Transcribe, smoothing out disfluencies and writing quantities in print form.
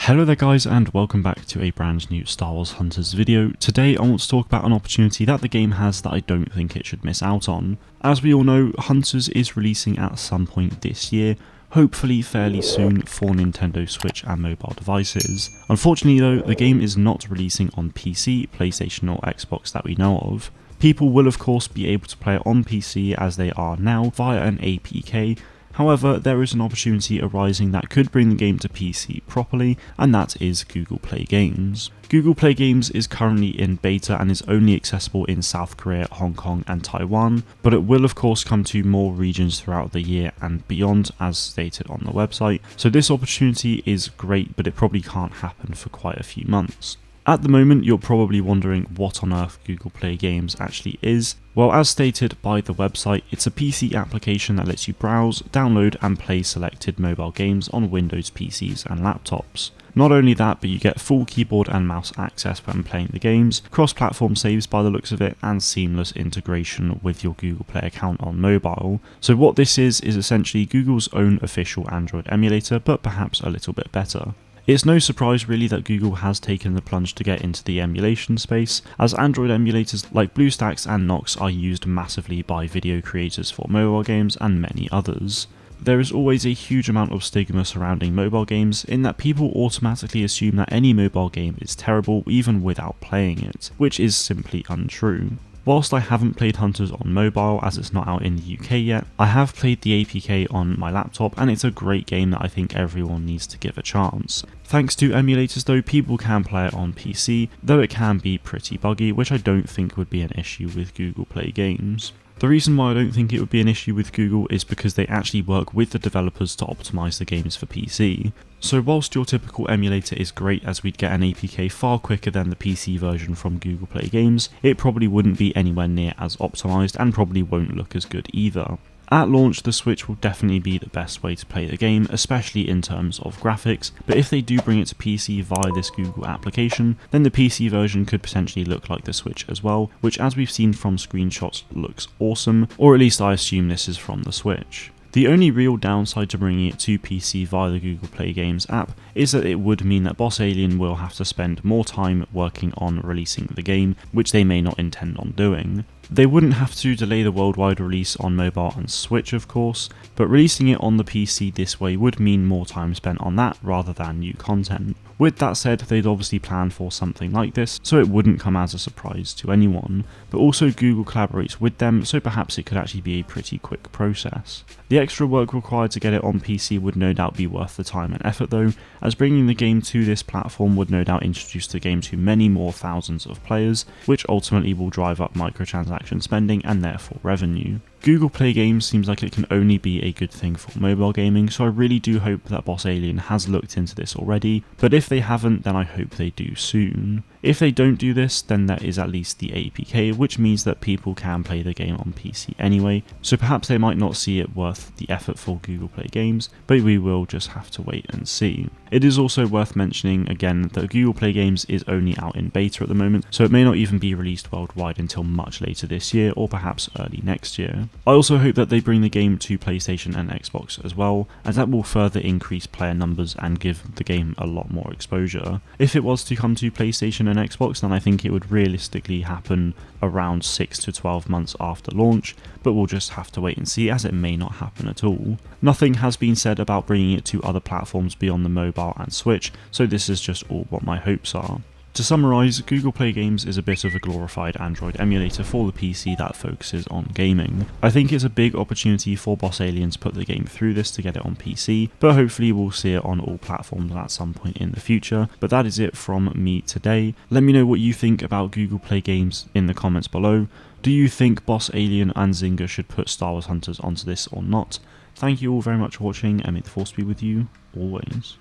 Hello there guys, and welcome back to a brand new Star Wars Hunters video. Today I want to talk about an opportunity that the game has that I don't think it should miss out on. As we all know, Hunters is releasing at some point this year, hopefully fairly soon for Nintendo Switch and mobile devices. Unfortunately though, the game is not releasing on PC, PlayStation or Xbox that we know of. People will of course be able to play it on PC as they are now via an APK. However, there is an opportunity arising that could bring the game to PC properly, and that is Google Play Games. Google Play Games is currently in beta and is only accessible in South Korea, Hong Kong and Taiwan, but it will of course come to more regions throughout the year and beyond as stated on the website. So this opportunity is great, but it probably can't happen for quite a few months. At the moment, you're probably wondering what on earth Google Play Games actually is. Well, as stated by the website, it's a PC application that lets you browse, download and play selected mobile games on Windows PCs and laptops. Not only that, but you get full keyboard and mouse access when playing the games, cross-platform saves by the looks of it, and seamless integration with your Google Play account on mobile. So what this is essentially Google's own official Android emulator, but perhaps a little bit better. It's no surprise really that Google has taken the plunge to get into the emulation space, as Android emulators like BlueStacks and Nox are used massively by video creators for mobile games and many others. There is always a huge amount of stigma surrounding mobile games in that people automatically assume that any mobile game is terrible even without playing it, which is simply untrue. Whilst I haven't played Hunters on mobile as it's not out in the UK yet, I have played the APK on my laptop and it's a great game that I think everyone needs to give a chance. Thanks to emulators though, people can play it on PC, though it can be pretty buggy, which I don't think would be an issue with Google Play Games. The reason why I don't think it would be an issue with Google is because they actually work with the developers to optimise the games for PC. So whilst your typical emulator is great as we'd get an APK far quicker than the PC version from Google Play Games, it probably wouldn't be anywhere near as optimised and probably won't look as good either. At launch, the Switch will definitely be the best way to play the game, especially in terms of graphics, but if they do bring it to PC via this Google application, then the PC version could potentially look like the Switch as well, which as we've seen from screenshots looks awesome, or at least I assume this is from the Switch. The only real downside to bringing it to PC via the Google Play Games app is that it would mean that Boss Alien will have to spend more time working on releasing the game, which they may not intend on doing. They wouldn't have to delay the worldwide release on mobile and Switch of course, but releasing it on the PC this way would mean more time spent on that rather than new content. With that said, they'd obviously plan for something like this, so it wouldn't come as a surprise to anyone, but also Google collaborates with them, so perhaps it could actually be a pretty quick process. The extra work required to get it on PC would no doubt be worth the time and effort though, as bringing the game to this platform would no doubt introduce the game to many more thousands of players, which ultimately will drive up microtransaction spending and therefore revenue. Google Play Games seems like it can only be a good thing for mobile gaming, so I really do hope that Boss Alien has looked into this already, but if they haven't then I hope they do soon. If they don't do this, then there is at least the APK, which means that people can play the game on PC anyway, so perhaps they might not see it worth the effort for Google Play Games, but we will just have to wait and see. It is also worth mentioning again that Google Play Games is only out in beta at the moment, so it may not even be released worldwide until much later this year or perhaps early next year. I also hope that they bring the game to PlayStation and Xbox as well, as that will further increase player numbers and give the game a lot more exposure. If it was to come to PlayStation and Xbox, then I think it would realistically happen around 6 to 12 months after launch, but we'll just have to wait and see, as it may not happen at all. Nothing has been said about bringing it to other platforms beyond the mobile and Switch, so this is just all what my hopes are. To summarise, Google Play Games is a bit of a glorified Android emulator for the PC that focuses on gaming. I think it's a big opportunity for Boss Alien to put the game through this to get it on PC, but hopefully we'll see it on all platforms at some point in the future. But that is it from me today. Let me know what you think about Google Play Games in the comments below. Do you think Boss Alien and Zynga should put Star Wars Hunters onto this or not? Thank you all very much for watching, and may the force be with you always.